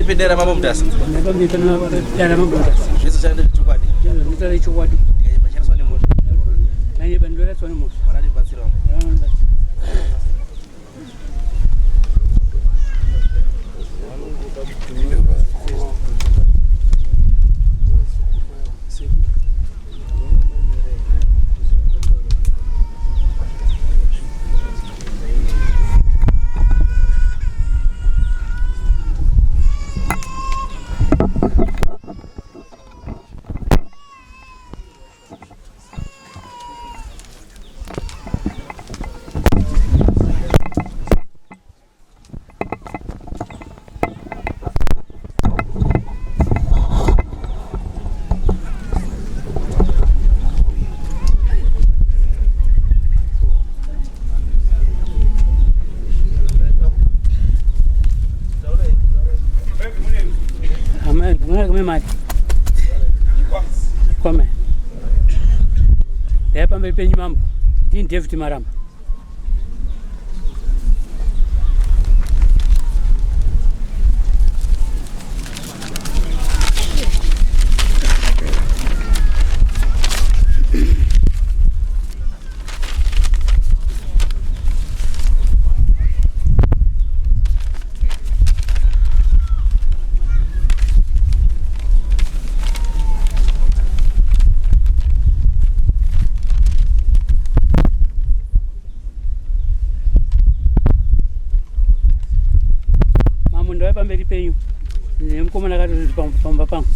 pedera mambo mtasa. Pedera mambo mtasa. Yesu chande chukwadi. Mutale chukwadi. Ndikaje pachara swane moto. Nanye bandora swane moto. Marari batsira. Come. Hapa mpenyi mambo. Ni David Maramba. Pamberi penyu nemukomana kati pamba pangu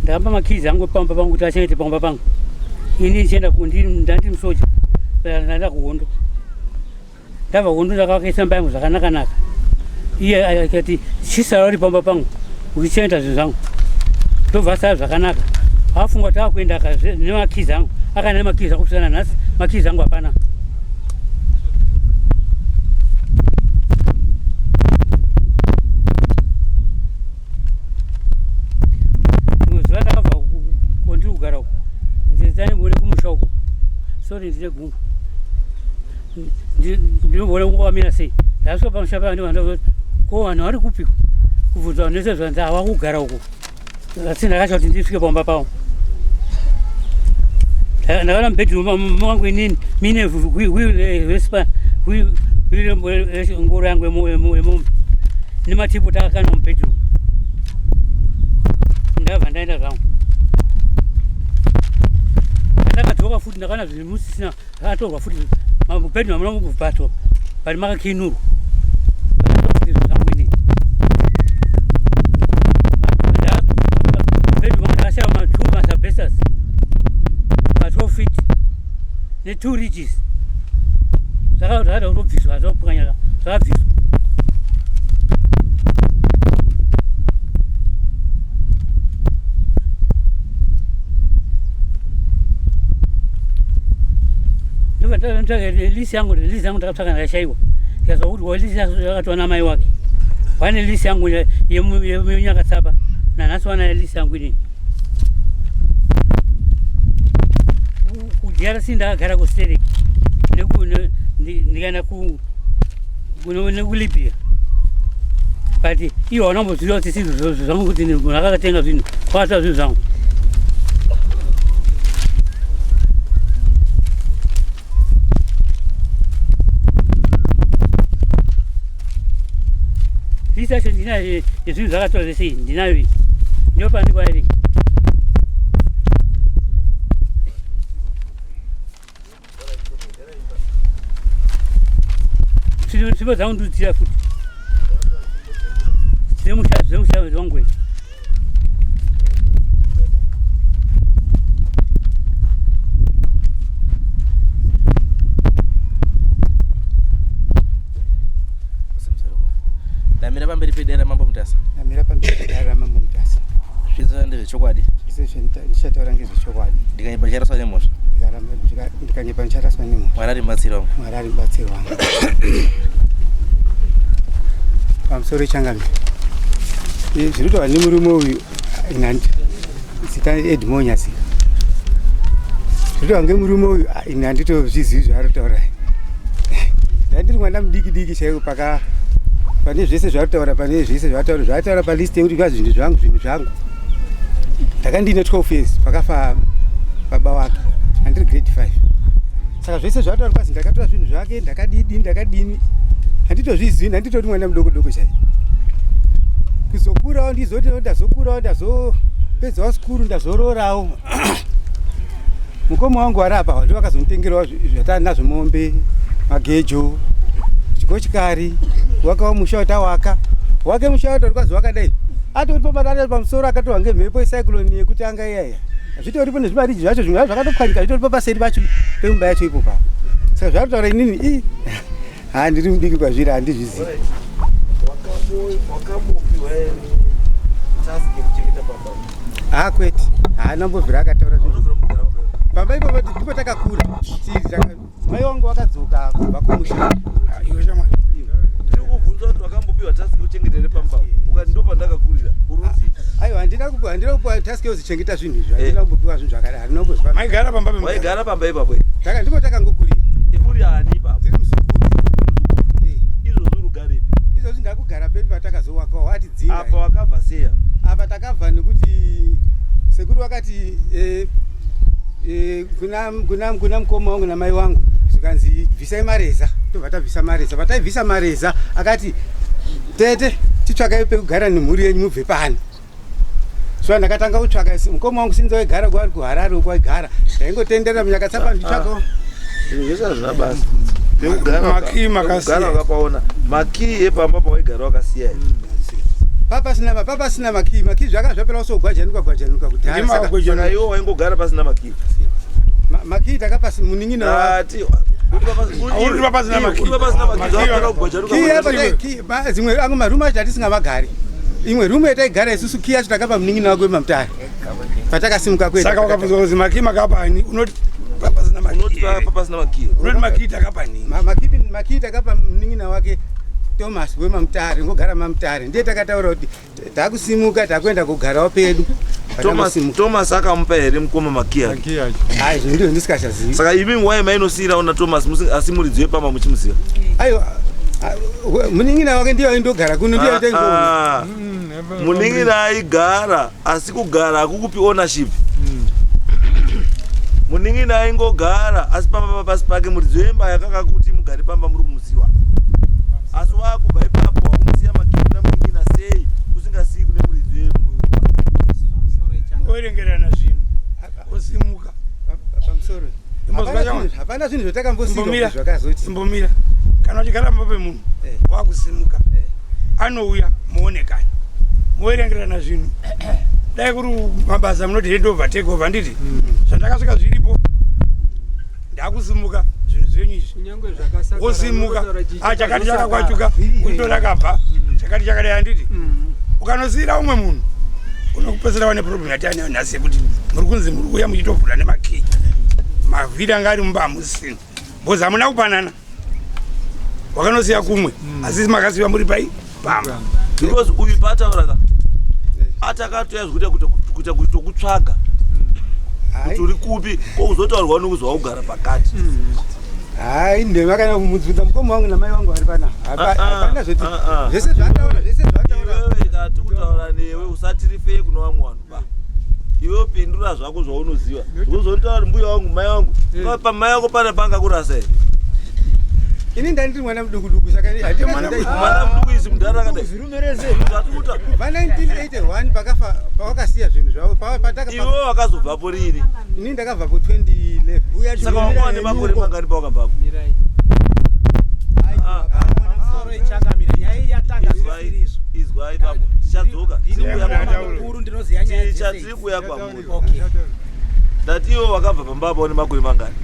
ndamba makizi angu pamba pangu kuti achengete pamba pangu ini ndichenda ndandi musoja ndanda kuhondo ndabva hondo ndakakaisa mba yangu zvakanaka naka iye akati chisara uri pamba pangu uchichenda zvinhu zvangu ndobva sara zvakanaka afunga kuti akuenda nemakizi angu akaenda nemakizi akusana nhasi makizi angu hapana. Sorry, ndine gumbu. Ndinobona kukwamira sei. Ndasvika pamushapa ndivanda ko vanhu vari kupiko kubvunza nese zvanzi hava kugara uko. Asi ndakacha kuti ndisvike pamba pavo. Ndakaona mubhedhurumu mangu inini mine hwespa ngoro yangu yemombe nematipu takakana mubhedhurumu. Ndabva ndaenda zvangu. Ndakadzoka futi ndakaona zvinhu musisina akatorwa futi mubhedhu mamuna kubvato pari makakinurwa akatora futi zvinhu zvangu inini mubhedhu mangu ndakashaya ma2 masabhestas ma12 feet ne2 ridges zvakada kutobviswa hazvakupwanya zvakabviswa. Lisi yangu ndakatsvaka ndakashaiwa ndikazwa kuti walisi yakatwa namai wake pane lisi yangu yemunyakatsapa nanhasi wana lisi yangu inini kudyara ndakagara kustereki ndikaenda nekulibhia but iwo haunamboziva kuti sizvo zvangu kuti munhu akakatenga zvinhu kwasva zvinhu zvangu. Lisi yacho ndinayo yezvinhu zvakatora zvese iyi ndinayo iyi ndopandikwa iri zvipo zvangu ndikudzira futi zvemushavi zvangu iyi Ndamira pamberi pedera mambo mtasa. Ndamira pamberi pedera mambo mtasa. Zvizvo ndezvechokwadi. Zvizvo ndichataura ngezvechokwadi. Ndikanyepa ndicharaswa nemhosva. Ndikanyepa ndicharaswa nemhosva. Mwari ari mubatsiri wangu. Mwari ari mubatsiri wangu. Pamusoro changamire. Zvirikutaura nemurume uyu inandi zita Edmonyasi. Zvirikutaura ngemurume uyu inanditozvizivi zvaari kutaura. Ndandiri mwana mudiki diki chaiwo pane zvese zvataura pane zvese zvataura palist yekuti kwa zvinhu zvangu ndakandine 12 years pakafa baba wake andiri grade 5 saka zvese zvataura kwazi ndakatora zvinhu zvake ndakadini handitozvizivi handitori mwana mudoko chai kuzokurawo ndizoti ndazokurawo ndazopedzawo skuru ndazororawo mukoma wangu warapa ndiwo akazonditengerawo zvatani nazvo mombe magejo chikochikari wakawo musha watawaka wake musha watori kwazi wakadai atori pamatare pamusoro akatowa ngemhepo yecyclone yekuti anga iyaya zvitoripo nezvimariji zvacho zvimwe zvakatopwanyika zvitoripo paseri pacho pemumba yacho ipo papa saka zvatotaura inini ndiri mudiki kwazviri handizvizivi kwete nambobvira akataura pamba ipopo ndipo takakura mai wangu wakadzoka kubva kumusha ndikubvunza kuti wakambopiwa task yekuchengetera pamba ukati ndo pandakakurira uruzi aiwa handina kupiwa task yekuzichengeta zvinhu izvi handina kumbopiwa zvinhu zvakadai handina kumbozwa maigara pamba maigara pamba ipapo ndipo takangokurira uri ani ipapo dziri muzukuru izvozvi urugaripi izvozvi ndakugara pedu patakazowakawo wati dzinga apa wakabva seya apa takabva nekuti sekuru wakati kuna mukoma wangu namai wangu zvikanzi bvisai mareza tobva tabvisa mareza pataibvisa mareza akati tete titsvakai pekugara nemhuri yenyu mubve pani so ndakatanga kutsvaka mukoma wangu sinzi waigara kwari kuharare uko waigara ndaingotenderera munyaka tsapa nditsvakawo zvese hazvina basa pekugara wakapaona makii epamba pawaigara wakasiya papasina makii zvaka zvapera usogwajanuka kudhara iwo waingogara pasina makii makii takapasi munin'ina zimwe angu marumu acho tatisingavagari imwe rumu yataigara isusu kii yacho takapa munin'ina wake wemamutare patakasimuka kwedu saka wakabvunza kuzi makii makapani unoti papasina makii unoti makii takapani makii takapa munin'ina wake Thomas wemamutare ngogara mamutare ndiye takataura kuti takusimuka takuenda kugarawo pedu Thomas akamupa here mukoma makii izvo ndizvo ndisingachazivi saka imi wai mainosiyirawo naThomas asi muridziwe pamba muchimuziva aiwa munin'ina wake ndiye aindogara kuno ndiye aitengoona munin'ina aigara asi kugara hakukupi ownership munin'ina aingogara asi pamba pasi pake muridziwe wemba yakanga kuti mugare pamba muri kumuziva asi wakubva ipapo wakusiya makina munin'ina sei usingasiyi kune muridziwe oerengerana zvinhu osimuka pamusoro hapana zvinhu zvatakambosiya zvakazoti mbomira kana uchigara pamba pemunhu wakusimuka anouya muonekani moerengerana zvinhu dai kuri mabasa munoti hand over take over nditi zvandakasvika zviripo ndakusimuka zvinhu zvenyu izvi osimuka chakati chakakwachuka kundo rakabva chakati chakadai nditi ukanosiyira umwe munhu unokupedzera wane problem yatanayo nhasi yekuti muri kunzi muri kuuya muchitovhura nemakii mavhiri anga ari mumba hamusisina bhozi hamuna kupanana wakanosiya kumwe asi makasiyiwa muri pai pamba because uyu paatauraka atakatoya zvikuita kutokutsvaga kuti uri kupi kwokuzotaurirwa nokuzwa kugara pakati hai ndema kana kumubvunza mukoma wangu namai vangu vari pana hapana zvoti zvese zvataura kati kutaura newe usatiri fei kuno vamwe vanhu ba iwe pindura zvako zvaunoziva uzontaura kuti mbuya wangu mai vangu pamai vako pana panga kurasa here ini ndandiri mwana mudukuduku saka mwana muduku isi mudhara akadaiatuta pa1981 pakafa pawakasiya zvinhu zvavo iwe wakazobvapo rini ini ndakabvapo 2011 saka wanga ne makore mangani pawakabvapo izwa ipapo tichadzoka tiri kuya kwamuri ndati iwe wakabva pamba paone makore mangani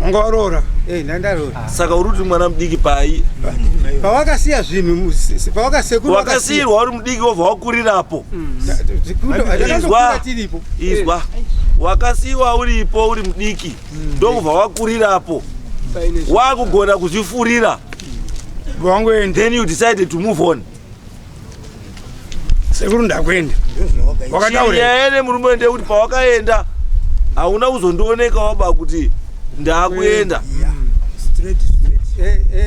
ngaroora ndandaroora saka uri kuti mwana mudiki pai pawakasiya zvinhu wakasiyirwa uri mudiki wobva wakurirapo izwa wakasiyiwa uripo uri mudiki ndokubva wakurirapo wakugona kuzvifurira then you decided to move on sekuru ndakwenda wakatauraene murume ndekuti pawakaenda hauna kuzondioneka waba kuti ndakuenda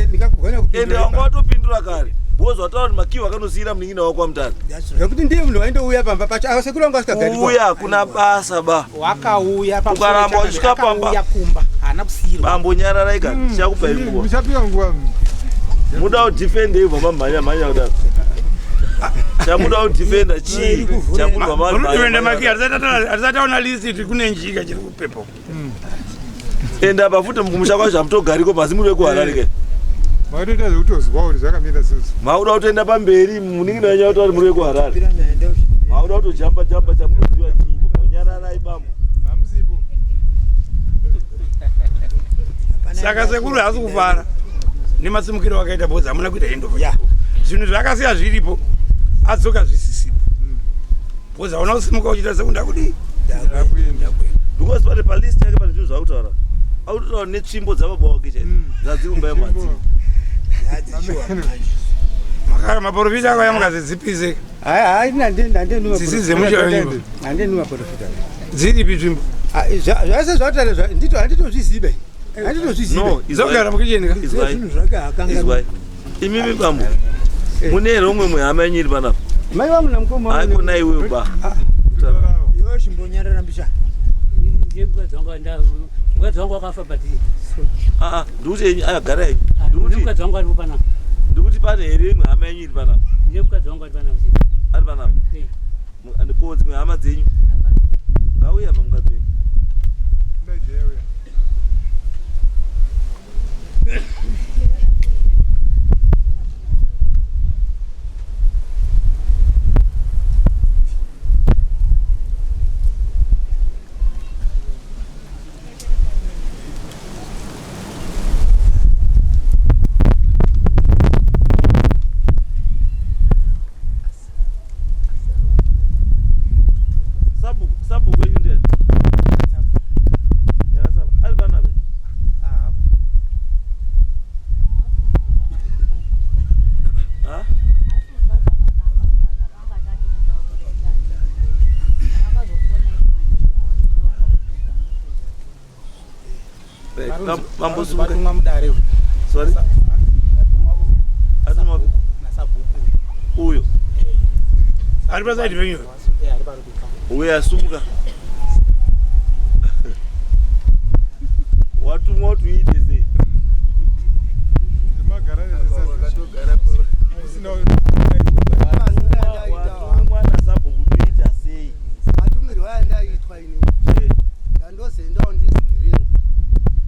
ndikagona ende wanga watopindura kare wozvataura kuti makiwa akanosiyira munin'ina wako wamutana ngekuti ndiye munhu waindouya pamba pacho sekuru wangu asikagari uya kuna basa ba wakauya ukaramba uchisvika pamba kumba haana kusiyirwa bambonyararai kani chakupai nguva muchapiwa nguva muda kudhifenda ibva mamhanya kudaro chamuda kudhifenda chii chamudva mamhanya makiya hatisataona lisiti kune njika chiri kupepo ende apa futi mukumusha kwacho hamutogariko pasi muri wekuharare kai matoita zvekutozwa kuti zvakamira susu mauda kutoenda pamberi munin'ina wenyu kuti muri wekuharare mauda kutojamba chamunoziva chiipo maunyararai bambo hamusipo saka sekuru haasi kufara nemasimukiro wakaita bhodzi hamuna kuita endova zvinhu zvakasiya zviripo adzoka zvisisipo bhodzi hauna kusimuka uchiita sekunda kudi because pane palist yake pane zvinhu zvakutaura akutotaura netsvimbo dzababa wake chai dzadziri kumba yemadzi maprofita ako yamukazizipise dziripi nzvimbo zvese zvataura ndito handitozviziva zogara mukichenika izwai imimi bambo mune here umwe muhama yenyu iri panapa mai vangu namukoma aikona iwewe ba iwe chimbonyarara mbishana mukadzi wangu wakafa but ndikuti yenyu agara yenyu mukadzi wangu aripo panapa ndikuti pane here imwe hama yenyu iri panapa ndiye mukadzi wangu ari panapa ari panapa andiko dzimwe hama dzenyu ngauya pa mukadzi wenyu sabhuku yenyu ndiyani ari panapa vatumwa mudare sorry atumwa uyo ari pasaidi penyu uyo asumuka watumwa kuti uite sei watumwa nasabhuku kuti uita sei matumirwo aya ndaitwa ini ndandozendawo ndizwirewo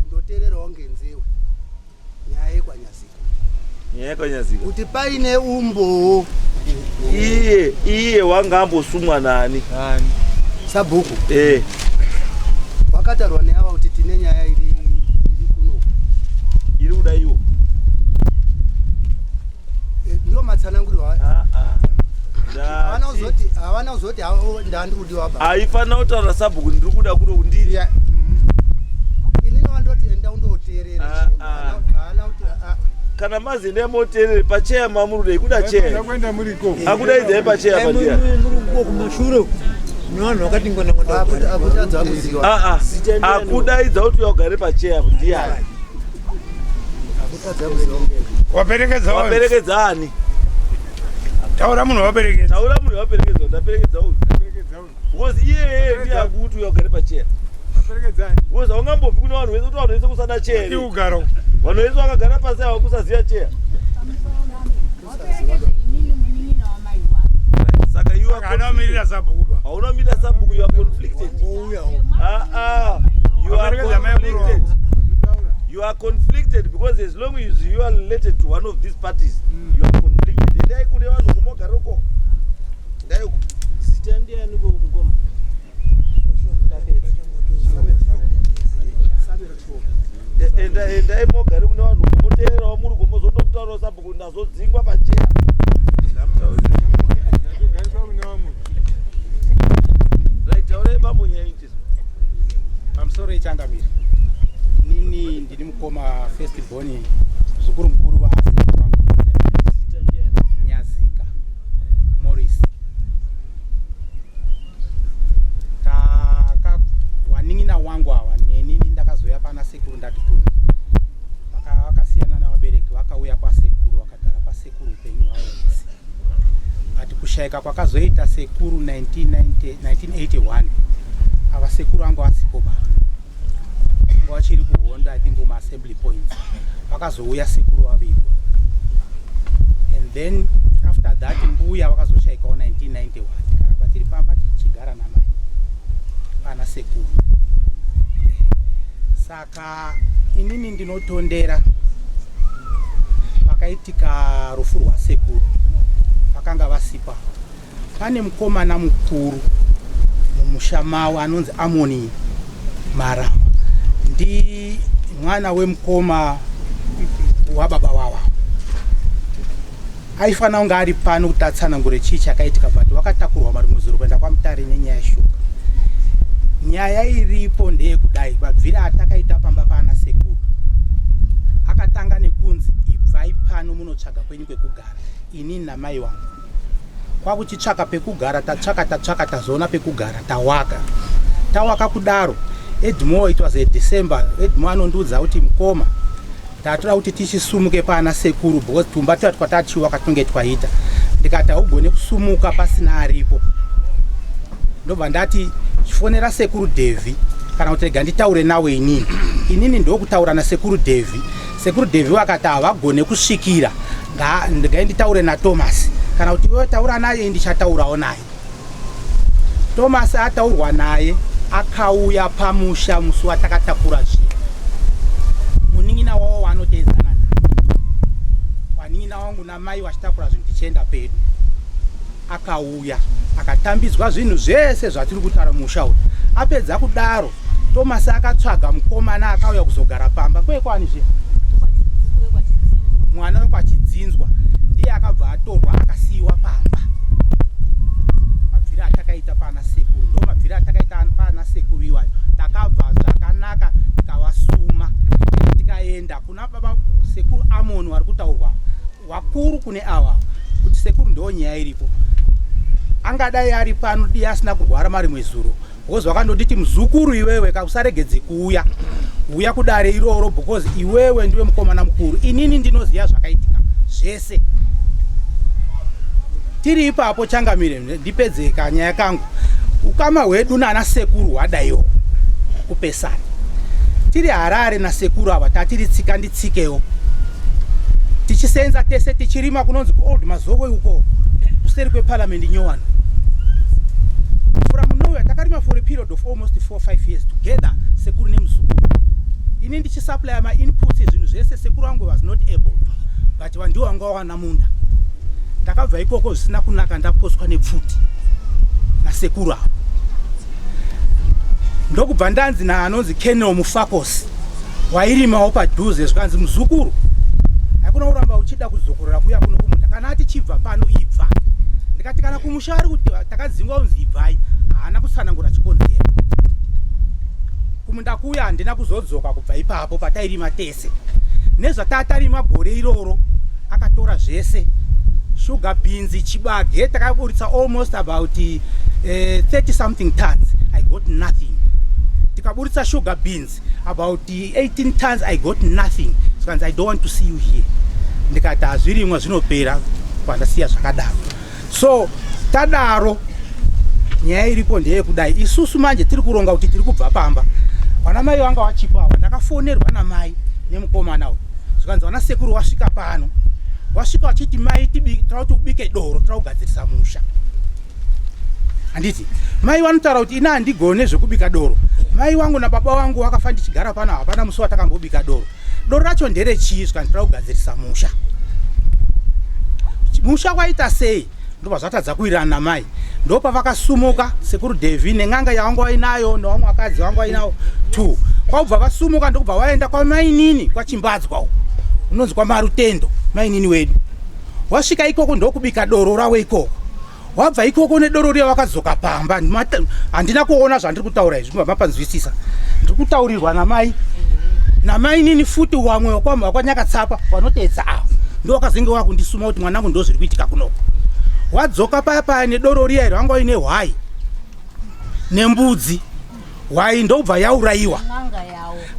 ndoteererawo ngenzewe nyaya yekwanyazika nyaya yakanyazika kuti paine umbo iye wanga ambosumwa nani sabhuku wakati wakatarwa neava kuti tine nyaya iri kuno iri kuda iwo ndiwo matsanangurirwa havana kuzoti ndandirudiwa ba haifanira kutaura sabhuku ndiri kuda kuno kundiri inini wandoti enda undoteerera haana kuti kana mazende moteerere pacheya mamurudei kuda cheya akudaidzai pacheya pandiya kumashure nevanhu vakati akudaidza kuti ugare pacheya ndiyani waperekedza ani taura munhu waperekedza ndaperekedza uyu because iyeye ndiye akuti ugare pacheya because haungambobvi kune vanhu vese kuti vanhu vese kusada cheya iugaro vanhu vese vakagara pasi ava kusaziya cheya saka iweanomirira sabhuku haunomirira sabhuku you are conflicted you are conflicted because as long as you are related to one of these parties you are conflicted endai kune vanhu kumogaroko ndaiku zitandianiko mukoma endai mogare kune vanhu moteererawo muri komozondokutaurawo sabhuku ndazodzingwa pacheya taurai bambo nyaya ichizwa pamusoro ichangamiri inini ndiri mukoma first born zukuru mukuru waaseti wangu kushaika kwakazoita sekuru 1981 ava sekuru anga vasipo baba vachiri kuhonda I think assembly points vakazouya sekuru vavigwa and then after that mbuya vakazoshaikawo 1991 karamba tiri pamba tichigara namai pana sekuru saka inini ndinotondera pakaitika rufu rwasekuru vakanga vasipa pane mukomana mukuru mumusha mawo anonzi Amoni Marama ndi mwana wemukoma wababa wawa aifana kunge ari pano kuti atsanangure chii chakaitika but wakatakurwa marimuzuro kuenda kwaMutare nenyaya yeshuka. Nyaya iripo ndeyekudai mabviri atakaita pamba pana sekuru akatanga nekunzi ibvai pano munotsvaga kwenyu kwekugara inini namai wangu kwakuchitsvaka pekugara tatsvaka tazoona pekugara tawaka kudaro Edmo, it was a December. Edmo anondiudza kuti mukoma tatora kuti tichisumuke pana sekuru because tumba tatu kwatachiwa katunge twaita ndikati augone kusumuka pasina aripo ndobva ndati chifonera sekuru Devi kana kuti rega nditaure nawe inini ndokutaura nasekuru Devi. Sekuru Devi wakati havagone kusvikira nditaure naThomas kana kuti wewe taura naye ndichataurawo naye. Thomas ataurwa naye akauya pamusha musi watakatakura zvinhu muning'ina wavo wanotedzana naye waning'ina wangu namai vachitakura zvinhu tichienda pedu akauya akatambidzwa zvinhu zvese zvatiri kutaura musha uyu. Apedza kudaro Thomas akatsvaga mukomana akauya kuzogara pamba kwekwani zve mwana wekwachidzinzwa ndiye akabva atorwa akasiyiwa pamba. Mabviri atakaita pana sekuru ndo mabviri atakaita pana sekuru iwayo takabva zvakanaka tikavasuma tikaenda kuna baba sekuru Amoni wari kutaurwa wakuru kune ava kuti sekuru ndo nyaya iripo angadai ari pano diye asina kurwara mari mwezuro because wakandoditi muzukuru iwewe kausaregedze uya kudare iroro because iwewe ndiwe mukomana mukuru. Inini ndinoziva zvakaitika zvese tiri ipapo Changamire ndipedzeka nyaya kangu ukama hwedu nana sekuru hwadaiwo kupesana tiri Harare nasekuru ava tatiri tsika nditsikewo tichisenza tese tichirima kunonzi kuOld Mazowe uko kuseri kweparliament Nyowani. From nowhere takarima for a period of almost 4-5 years together sekuru nemuzukuru ini ndichisupply my inputs zvinhu zvese sekuru wangu was not able but vandiwo vanga wana munda ndakabva ikoko zvisina kunaka ndaposwa nepfuti nasekuru avo ndokubva ndanzi naanonzi Kenel Mufakos wairimawo padhuze zvikanzi muzukuru hakuna kuramba uchida kuzokorera kuya kuno kumunda kana ati chibva pano ibva. Ndikati kana kumusha ari kuti takadzingwa unzi ibvai haana kutsanangura chikonzero kumunda kuya handina kuzodzoka kubva ipapo patairima tese nezvatatarima gore iroro akatora zvese sugar beans chibage takaburitsa almost about 30 something tons. I got nothing. Tikaburitsa sugar beans about 18 tons. I got nothing. So I don't want to see you here. Ndikati hazvirimwa zvinopera kwandasiya zvakadaro. So tadaro nyaya iripo ndeyekudai isusu manje tiri kuronga kuti tiri kubva pamba vana mai vanga vachipawa ndakafonerwa namai nemukomana uyu zvikanzi vana sekuru wasvika pano wasvika wachiti mai tira kuti ubike doro tira kugadzirisa musha. Handiti mai vanotaura kuti ina handigone zvekubika doro. Mai wangu nababa wangu vakafa ndichigara pano hapana musi watakambobika doro. Doro racho nderechii zvikanzi tira kugadzirisa musha. Musha waita sei ndobva zvatadza kuwirirana namai ndopa vakasumuka sekuru Devi nen'anga yavanga vainayo nevamwe vakadzi vanga vainawo 2 kwakubva vasumuka ndokubva vaenda kwamainini kwachimbadzwa unonzi kwaMarutendo mainini wedu. Wasvika ikoko ndokubika doro rawo ikoko wabva ikoko nedoro riya wakadzoka pamba. Handina kuona zvandiri kutaura izvi ndobva mapanzwisisa ndiri kutaurirwa namai nini futi wamwe wakanyakatsapa vanotedza avo ndo wakazenge wakundisuma kuti mwanangu ndo zviri kuitika kunoko. Wadzoka paya nedoro riya iri wanga ine hwai nembudzi hwai ndobva yaurayiwa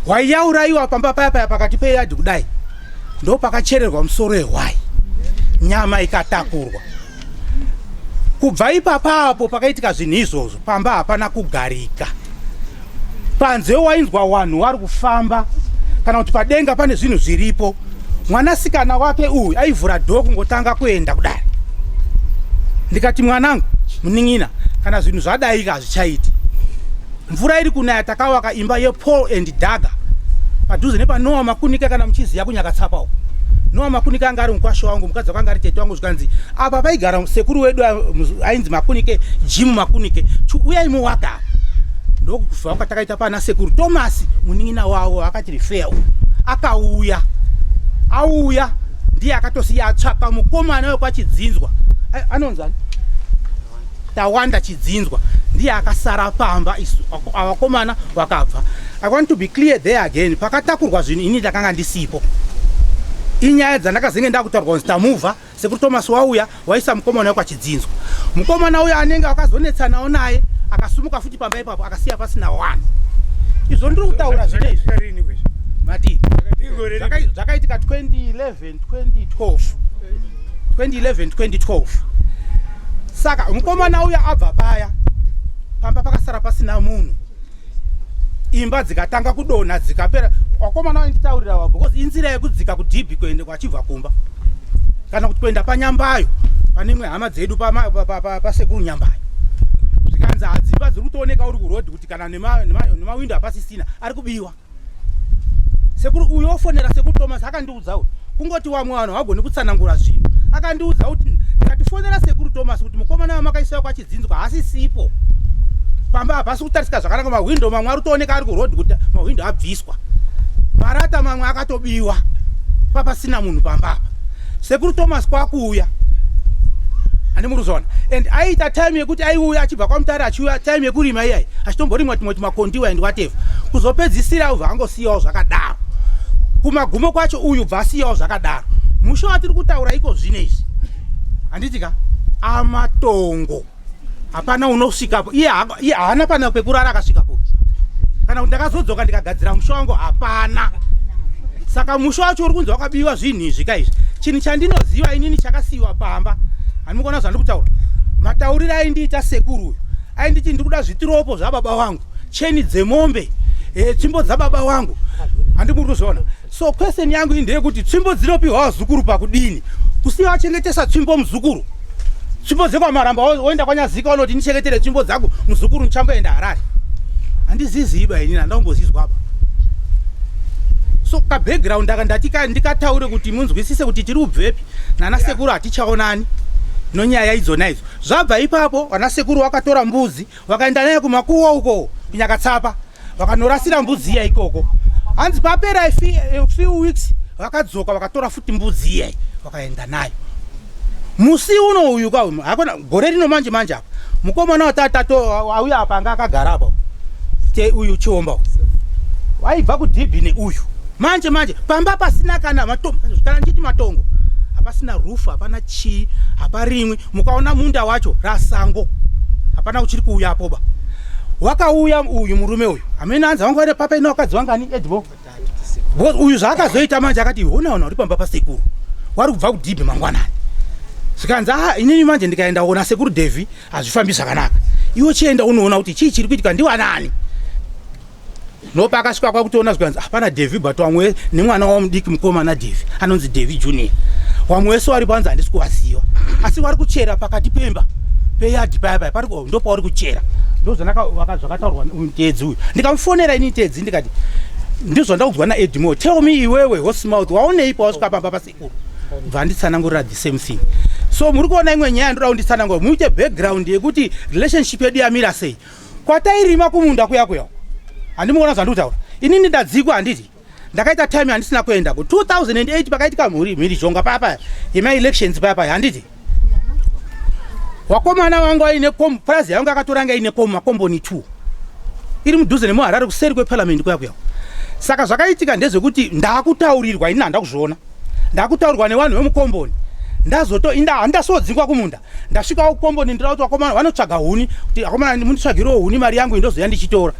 hwai yaurayiwa pamba paya pakati peyadhi kudai ndo pakachererwa musoro wehwai nyama ikatakurwa Kubva ipapapo pakaitika zvinhu izvozvo, pamba hapana kugarika. Panze wainzwa vanhu vari kufamba kana kuti padenga pane zvinhu zviripo. Mwanasikana wake uyu aivhura dhoo kungotanga kuenda kudai. Ndikati mwanangu, munin'ina, kana zvinhu zvadai hazvichaiti. Mvura iri kunaya, takavaka imba yePaul and Dagger padhuze nepaNoah Makunike kana muchiziya kuNyakatsapa uko. Noah Makunike anga ari mukwasha wangu, mukadzi wakanga ari tete wangu, zvikanzi apa paigara sekuru wedu ainzi Makunike, Jim Makunike, uyai muwaka. Ndokufa kwatakaita pana sekuru Thomas munin'ina wawo akati Rifea akauya. Auya ndiye akatosiya atsvaka mukomana wekwachidzinzwa. Anonzani? Tawanda Chidzinzwa. Ndiye akasara pamba, avakomana vakabva. I want to be clear there again. Pakatakurwa zvinhu ini ndakanga ndisipo. Inyaya dzandakazenge ndakutaurwa kuti tamuva sekuru Thomas wauya waisa mukomana wekwachidzinzwa. Mukomana uya anenge akazonetsanawo naye akasumuka futi pamba ipapo akasiya pasina wani. Izvo ndiri kutaura zvinezvi. Mati zvakaitika 2011-2012. Saka mukomana uya abva paya pamba pakasara pasina munhu. Imba dzikatanga kudonha dzikapera. Wakomana wainditaurira wa because inzira yekudzika kuDhibhi kuende kwachibva kumba kana kuti kuenda paNyambayo pane imwe hama dzedu pasekuru Nyambayo. Zvikanzi hadzimba dziri kutooneka uri kurodhi kuti kana nemawindo hapasisina ari kubiwa. Sekuru uyo ofonera sekuru Thomas akandiudza kuti kungoti wamwe vanhu vagoni kutsanangura zvinhu. Akandiudza kuti ndikatifonera sekuru Thomas kuti mukomana wamakaisa kwachidzinzwa hasisipo. Pamba hapasi kutarisika zvakanaka, mawindo mamwe ari kutooneka ari kurodhi kuti mawindo abviswa. Marata mamwe akatobiwa papasina munhu pambapa. Sekuru Thomas kwakuuya. Andimuruzona. And aita time yekuti aiuya achibva kwaMutare achiuya time yekurima iyai. Achitomborimwa timoti makondiwa and whatever. Kuzopedzisira ubva angosiyawo zvakadaro. Kumagumo kwacho uyu bva asiyawo zvakadaro. Musho watiri kutaura iko zvinezvi. Handitika amatongo. Hapana unosvikapo. Iye haana pana pekurara akasvikapo. Kana kuti ndakazodzoka ndikagadzira musho wangu hapana. Saka musho wacho uri kunzi wakabiwa zvinhu izvi kaizvi. Chinhu chandinoziva inini chakasiyiwa pamba. Handimukona zvandiri kutaura. Matauriro aindiita sekuru uyu. Ainditi ndiri kuda zvitiropo zvababa vangu, cheni dzemombe, tsvimbo dzababa vangu. Handimuri kuzviona. So question yangu ndeyekuti tsvimbo dzinopiwa vazukuru pakudini. Kusiya wachengetesa tsvimbo muzukuru. Tsvimbo dzekwaMaramba woenda kwanyazika unoti ndichengetere tsvimbo dzangu muzukuru ndichamboenda Harare. Handiziziba inini, handambozizwa apa. So ka background ndatika ndikataure kuti munzwisise kuti tiri kubvepi nana sekuru hatichaonani. Nonyaya idzona idzo. Zvabva ipapo vana sekuru wakatora mbuzi wakaenda naye kumakuwa uko kuNyakatsapa. Vakanorasira mbuzi iya ikoko. Hanzi papera a few weeks vakadzoka vakatora futi mbuzi iya vakaenda nayo. Musi uno uyu kwa hakuna gore rino manje apa. Mukomana watatato auya apa anga akagara apa. Uyu Chiomba. Waibva kuDhibhi neuyu. Manje pamba pasina kana matongo, kana nditi matongo. Hapasina roof, hapana chii, haparimwe. Mukaona munda wacho rasango. Hapana uchiri kuuyapo ba. Wakauya uyu murume uyu. Amene anza wangu wale papa ino wakadzi wangani Edbo. Uyu zvakazoita manje akati ona uri pamba pasekuru. Wari kubva kuDhibhi mangwanani. Zvikanzi inini manje ndikaenda kuona sekuru Devi hazvifambi zvakanaka. Iwe chienda unoona kuti chii chiri kuitika ndiwa nani. Nopa akasvika kwakutoona zvikanzi hapana Devi but wamwe nemwana wamudiki mukomana Devi anonzi Devi Junior. Wamwe wese wari panze handisi kuvaziva. Asi wari kuchera pakati pemba peyadhi paya pari ndopa wari kuchera. Zvakataurwa mutedzi uyu. Ndikamufonera ini tedzi ndikati ndizvo ndaudzwa naEdmo. Tell me iwewe Hosemouth waoneipa wasvika pamba pasekuru. Bva nditsanangurira the same thing. So muri kuona imwe nyaya ndoda kunditsanangura muite background yekuti relationship yedu yamira sei. Kwatairima kumunda kuya. Handimuona zvandiri kutaura. Inini ndadzikwa handiti. Ndakaita time handisina kuenda ku 2008 pakaitika mhiri zhonga papa yema elections papa handiti. Wakomana wangu aine prize yangu akatoranga ine makomboni 2. Iri mudhuze nemuHarare kuseri kweparliament kuya. Saka zvakaitika ndezvekuti ndakutaurirwa ini handakuzviona. Ndakutaurirwa nevanhu vemukomboni. Handasodzingwa kumunda. Ndasvika kukomboni ndirakuti wakomana vanotsvaga huni kuti wakomana munitsvagirewo huni mari yangu indozoya ndichitora.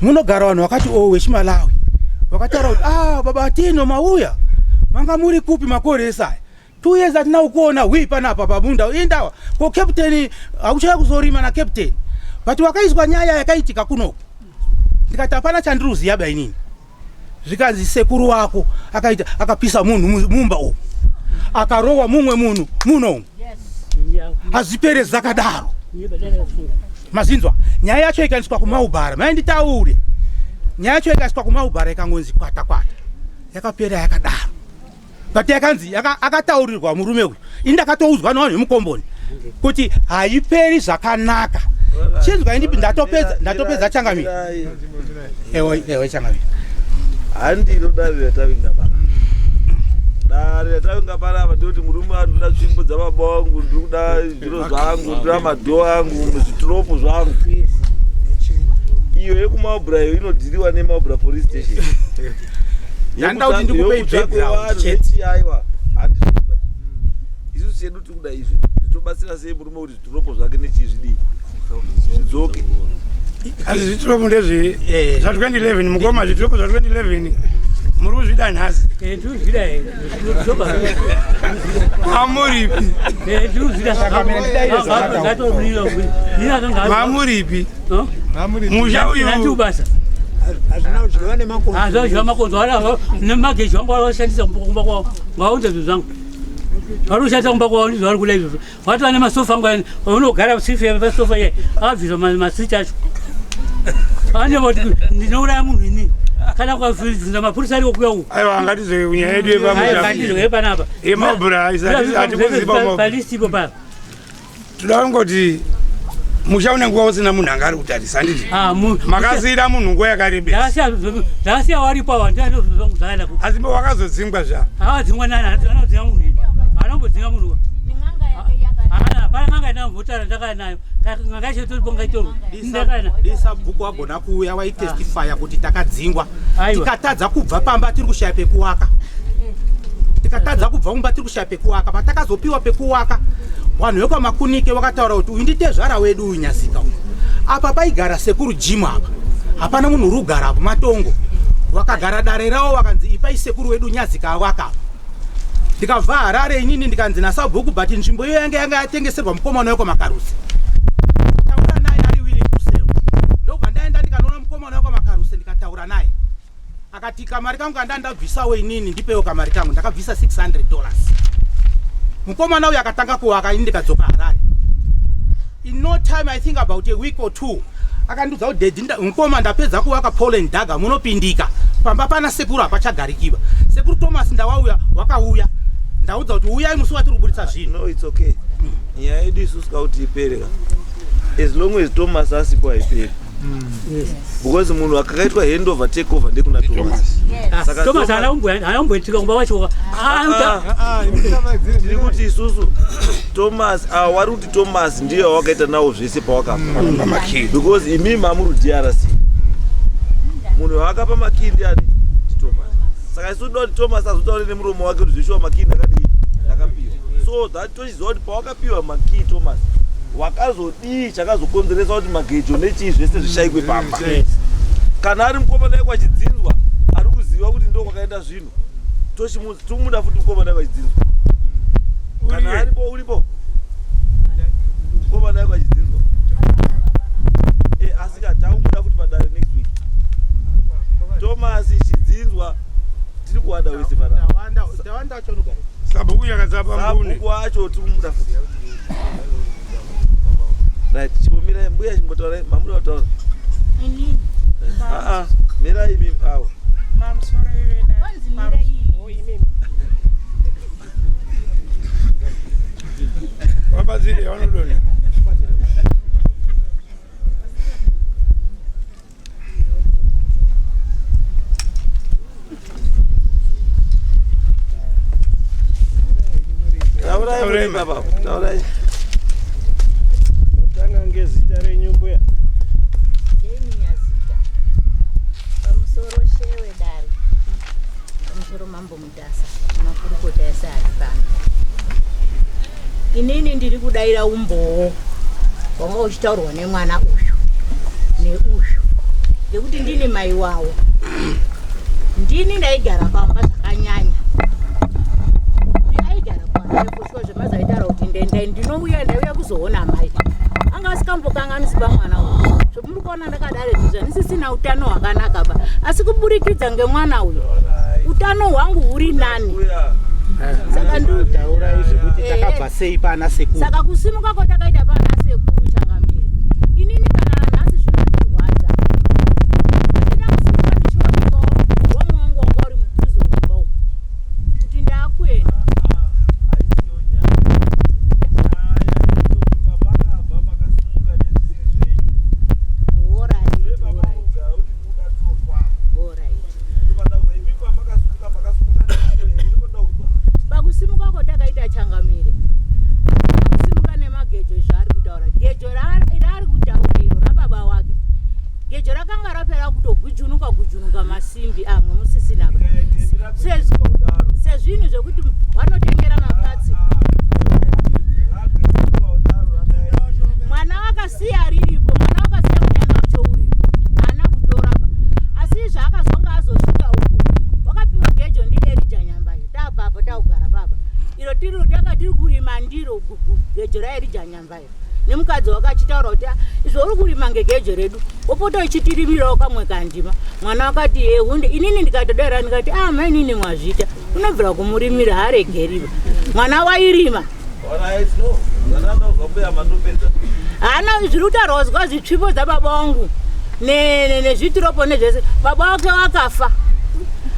Munogara vanhu vakati wechiMalawi. Vakataura kuti baba Tino mauya. Manga muri kupi makore esaya. 2 years atina ukuona wi panapa pamunda indawa ko captain auchaya kuzorima na captain but wakaizwa nyaya yakaitika kunoko ndikati apana chandiruziya bai nini zvikanzi sekuru wako akaita akapisa munhu mumba umu akarowa mumwe munhu muno azipere zakadaro mazinzwa nyaya yacho ikaiswa kumaubhara mainditaure nyaya yacho ikaiswa kumaubhara ikangonzi kwata yakapera yakadaro but yakanzi akataurirwa murume uyu indakatouzwa navanhu vemukomboni kuti haiperi zvakanaka chinzwa indipi ndatopedza changamira ewe changamira handiro dare ratavinga pana dare ratavinga pana apa ndikuti murume andoda tsvimbo dzababa vangu ndikuda zviro zvangu ndira madhoo angu zvitropo zvangu iyo yekumaubra iyo inodhiriwa nemaubra police station yandauti ndikupei background cheti aiwa handizvikuba isusu chedu tikuda izvi zvitobatsira sei murume kuti zvitropo zvake nechizvidii zvidzoke asi zvitropo ndezve zva2011 mukoma zvitropo zva2011 muri kuzvida nhasi mamuripi mamuripi musha uyu hazvina kudyiwa nemakonzo nemageji vangu vanoshandisa kumba kwavo ngaunze zvinhu zvangu varoshandisa kumba kwavo ndizvo vari kuda izvozvo watova nemasofa angu unogara sife pasofa iye akabviswa masiti acho anevati ndinouraya munhu ini kana kwabvisa mapurisa ariko kuya uku aiwa angatizoe kunyaya yedu yepamuaiwe panapa yemaubra hatikuziva palistipo paa toda kungoti musha unenge usina munhu anga ari kutarisa handiti makasiyira munhu nguva yakarebesa ndakasiya waripo awa ndinazvozvangu zvaenda asi wakazodzingwa zva avadzingwa nani anodzinga munhu ini anombodzinga munhu hapana nganga inamvotara ndakanayo nganga chetoripo ngaitorwa disa bhuku wagona kuuya waitestifya kuti takadzingwa tikatadza kubva pamba tiri kushaya pekuwaka tikatadza kubva mumba tiri kushaya pekuwaka patakazopiwa pekuwaka vanhu vekwamakunike vakataura kuti uyu nditezvara wedu unyazika apa paigara sekuru jimu apa hapana munhu uri kugara apo matongo vakagara dare ravo vakanzi ipai sekuru wedu nyazika avakapa ndikabva Harare inini ndikanzi nasabhuku but nzvimbo iyo yanga yatengeserwa mukomana wekwamakarusi taura naye ari willing to sell ndobva ndaenda ndikanoona mukomana wekwamakarusi ndikataura naye akati kamari kangu kandandabvisawo inini ndipewo kamari kangu ndakabvisa $600 mukomana uyu akatanga kuwaka ini ndikadzoka Harare in no time I think about a week or 2 akandiudza kuti dedi mukoma ndapedza kuwaka Poland daga munopindika pamba pana sekuru apachagarikiba sekuru Thomas ndawauya wakauya ndaudza kuti uyai musi watiri kuburitsa zvinhu no it's okay nyaya yedu isusu kauti ipere as long as Thomas asipo haiperi because munhu akakaitwa handover take over ndekuna Thomas saka Thomas haamboitika kumba wacho ndiri kuti isusu Thomas wari kuti Thomas ndiye wakaita nawo zvese pawakapa because imi mamuri DRC munhu wakapa makindi ani Thomas saka isusu kuti Thomas azotaura nemuromo wake kuti zveshuwa makindi akadii akapiwa so that tochiziva kuti pawakapiwa makii Thomas wakazodii chakazokonzeresa kuti magejo nechii zvese zvishayikwe pamba kana ari mukomana wake wachidzinzwa ari kuziva kuti ndo kwakaenda zvinhu tomuda futi mukomana wake wachidzinzwa kana aripo uripo mukomana wake wachidzinzwa asika taumuda futi padare next week Thomas chidzinzwa tiri kuwanda wese tawanda chonogara sabhuku yakadzapa mbune sabhuku acho tiri kumuda futi right chibomira mbuya chimbotaura mamuri wataura inini mira imi awo mamsoro iwe da kwanzi mira iyi wabazile wanodoni taurai baba taurai mutanga ngezita renyumbuya nyazita pamusoro shewe dari pamusoro mambo mutasa makurukota ese ari pano inini ndiri kudaira umbowo wanga uchitaurwa nemwana uyu neuyu ngekuti ndini mai wawo ndini ndaigara pamba zvakanyanya uyu aigara pamba kusho zvemazaitaura kuti ndinouya ndauya kuzoona mai anga asikambokanganisi pamwana uyu zvomuri kuona ndakadare ndisisina utano hwakanaka ba asi kuburikidza ngemwana uyu utano hwangu huri nani saka nditaura izvi kuti takabva sei pana sekuru saka kusimuka kwatakaita pana sekuru Changamire inini kana nhasi zvinondirwadza ndina kusimuka ndichiwanikwa wamwe wangu wanga uri mudhuze womba umu kuti ndaakuenda pakusimuka kwatakaita Changamire kusimuka nemagejo zvaari kutaura gejo raari kutauriro rababa wake gejo rakanga rapera kutogujunuka masimbi amwe musisina sezvinhu zvekuti vanotengera mapatsi mwana wakasiya riripo mwana wakasiya kunyanga ucho uripo haana kutora pa asi zvaakazonga azosvika uko wakapiwa gejo ndiErija Nyambayo tababa taugara baba iro tiri kurima ndiro gejo raErija Nyambayo nemukadzi wakachitaura kuti izvo uri kurima ngegejo redu opota uchitirimirawo kamwe kandima mwana wakati hunde inini ndikatodera ndikati mai inini mwazvita unobvira kumurimira haregeriva mwana wairima hana zviri kutaurwa zvikwa zvitsvipo dzababa vangu nezvitiropo nezvese baba wake wakafa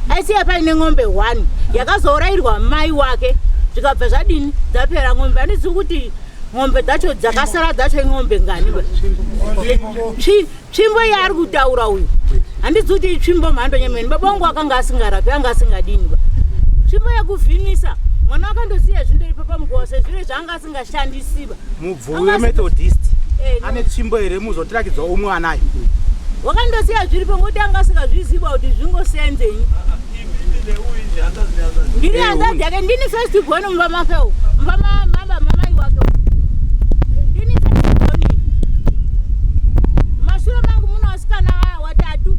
aisiya paine ng'ombe 1 yakazourayirwa mai wake zvikabva zvadini dzapera ng'ombe handisi kuti ng'ombe dzacho dzakasara dzacho ng'ombe ngani tsvimbo yaari kutaura uyu handidzi kuti itsvimbo mhando nyemene baba vangu akanga asingarapi anga asingadini ba tsvimbo yekuvhinisa mwana wakandosiya zvindoripo pamukowa sezviro zvaanga asingashandisiba mubvuwi wemethodist ane tsvimbo here muzotirakidzawo umwe anayo wakandosiya zviripo ngoti anga asingazviziva kuti zvingosenzenyi ndiri hanzadzi yake ndini first born mumba mafeu mumba mamai wake ndini first born mashure mangu muno wasikana watatu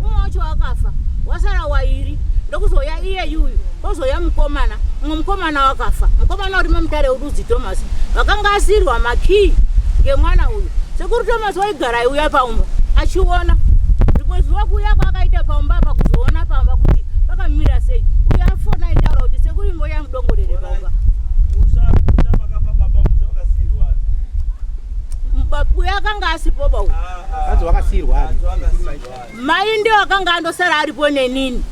umwe wacho wakafa wasara wairi ndokuzoya iye yuyu kozoya mukomana umwe mukomana wakafa mukomana uri mamutare uRudzi Thomas vakanga asirwa makii ngemwana uyu sekuru Thomas waigara iuya paumba achiona rikoziwa kuuya kwakaita paumba pakuzoona pamba kuti pakamira sei uye afona aitaura kuti sekuru imboya mudongorere paumba uye akanga asipoba uyu anzi wakasiyirwa mai ndiye akanga andosara aripo nenini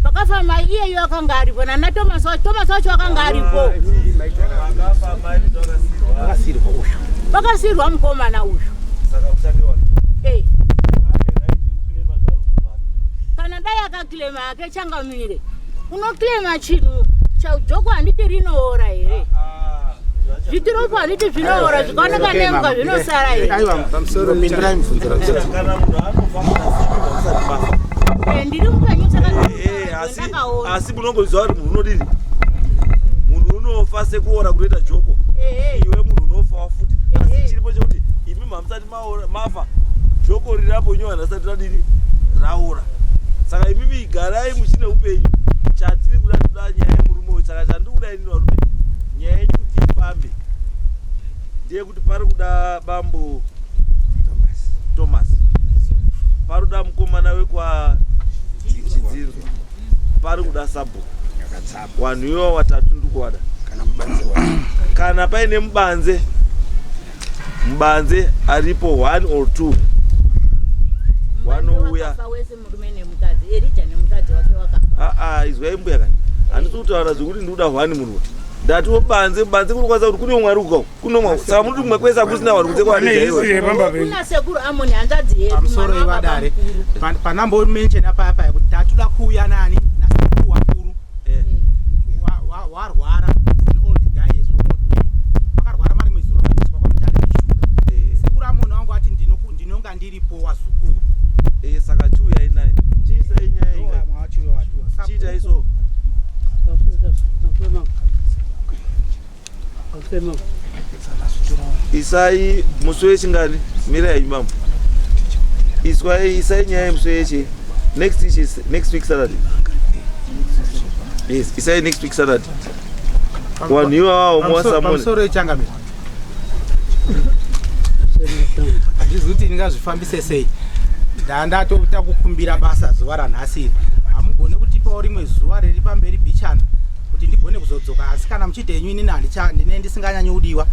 pakafa mai iyeyo akanga aripo nana Thomas wacho akanga aripo vakasirwa mukomana uyu kana dai akakilema yake Changamire unokilema chinhu chaujoko handiti rinoora here zvitiropo handiti zvinoora zvikaoneka nemuka zvinosara here ndiri mupenyu asi munongoziva kuti munhu unodini munhu unofa sekuora kutoita joko iwe munhu unofawo futi asi chiripo chekuti imi mamusati mafa joko rirapo nyowani asati radini raora saka imimi garai muchine upenyu chatiri kuda toda nyaya yemurume uyu saka chandikuda inini varume nyaya yenyu kuti ifambe ndeye kuti pari kuda bambo Thomas pari kuda mukomana wekwa Chidzinzwa pari kuda Sabo wanhu iwo watatu ndikuwada kana paine mubanze aripo 1 or 2 wanouya izwai mbuya kani handisi kutaura zvekuti ndikuda 1 munhu ndati mubanze kuri kwanza kuti kune mwari ukako kunomwa saka muri kumwe kwese akusina wari kunze kuna sekuru Amoni hanzadzi yedu pamusoro ivadare panambomenshena paya kuti tatoda kuuya nani nasekuru wakuru warwara an old guy as old man vakarwara mari mwezuro vadziswa kwamutare neshuga sekuru Amoni wangu ati ndinonga ndiripo wazukuru saka chiuyai naye chiisai nyaya inga chiita iso isai musi wechingani mirai mambo isai nyaya yemusi weche next week Saturday Yes, isai next week Saturday. Waniwa mwasa mone. Pamusoro ichangamira. Handizuti ndingazvifambise sei. Ndatopota kukumbira basa zuva ranhasi. Hamugone kutipawo rimwe zuva riri pamberi bichana kuti ndigone kuzodzoka, asi kana muchiti henyu inini ndine ndisinganyanyi kudiwa,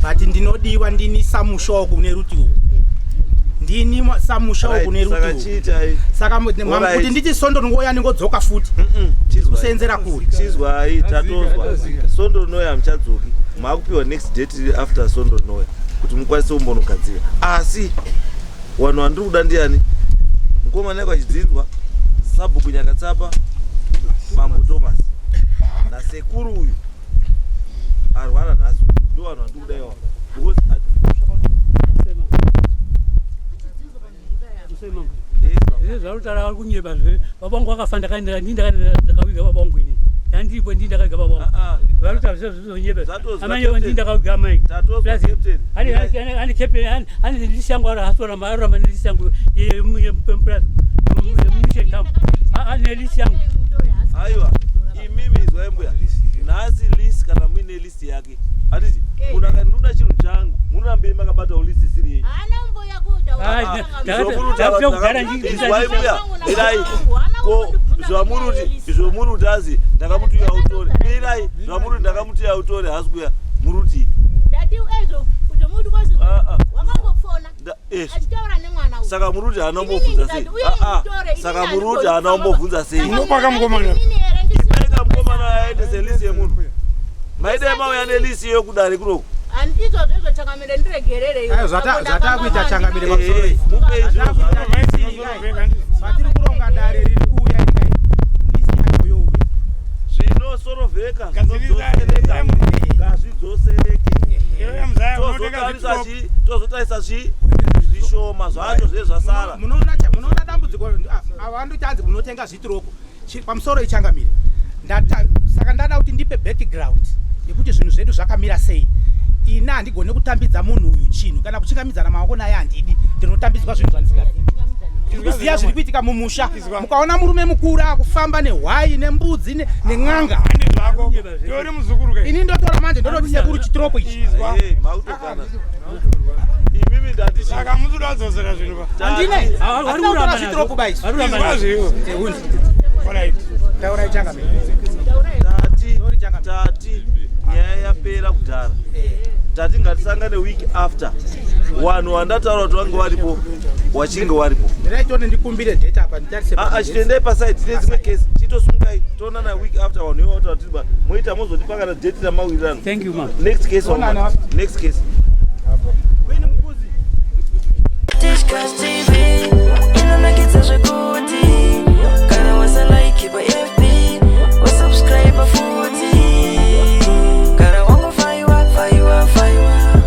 but ndinodiwa ndini samushawo kune rutiwo. Ndini samushawo kune rutiwo. Saka kuti ndichi Sondo ngoya ningodzoka futi. Kusenzera kuri. Chizwa tatozwa. Sondo noya mchadzoki. Makupiwa next date after Sondo noya. Kuti mukwanise kumbonogadzira. Asi wanhu wandiri kuda ndiani? Mukomana kwachidzinzwa Sabhuku Nyakatsapa, Bambo Thomas nasekuru uyu arwara nhasi. Ndo vanhu vandiri kuda iwawo. Zvarutara vari kunyeba zve babangu vakafa ndakaviga babangu ini yandipo ndi ndakaviga babangu varutara zvizonyeba amanye ndakaviga mai ani captain ani lishangu ari hasora maramba ne lishangu yemplaza mission camp ani lishangu aiwa imimi izwaimbuya nhasi list kana muine list yake atiti munhu akandiuda chinhu changu munorambe makabata ulisi siri yenyu zvamuruti azi ndakamuti uya autore irai zvamuruti ndakamuti autore hasi kuya muruti saka muruti haanombobvunza sei saka muruti haanombobvunza sei unopaka mukomana ipaika mukomana aende selisi yemunhu maidai mauya nelisi yokudare kunoko andizvo changamire ndiregerere zvatakuita changamire pamusoro vatiri kuronga dare riri kuuya ikai lisi yacho youya zvinosorovheka ngazvidzosereke tozotarisa zvishoma zvacho zve zvasara. Munoona dambudziko avandotanzi munotenga zvitiroko pamusoro ichangamire. Saka ndada kuti ndipe background yekuti zvinhu zvedu zvakamira sei. Ina handigone kutambidza munhu uyu chinhu kana kuchingamidzana maoko naye handidi, ndinotambidzwa zvinhu zvandisingazivi. Kuziya zviri kuitika mumusha, mukaona murume mukuru akufamba nehwai nembudzi nen'anga handi zvako tori muzukuru kai ini ndotora manje ndoti sekuru chitropo ichi imimi ndati saka muzuda wadzosera zvinhu pa handine vari kuramba chitropo baisi vari kuramba zviwo hundi alright taura ichanga tati nyaya yapera kudhara tati ngatisangane week after wanhu wandataura kuti vange varipo wachinge waripo ndiraitone ndikumbire date apa nditarise chitendai paside tine dzimwe kesi chitosungai toonana week after wanhu iwataura tiriba moita mozotipangana date ramawirirano. Thank you, ma. Next case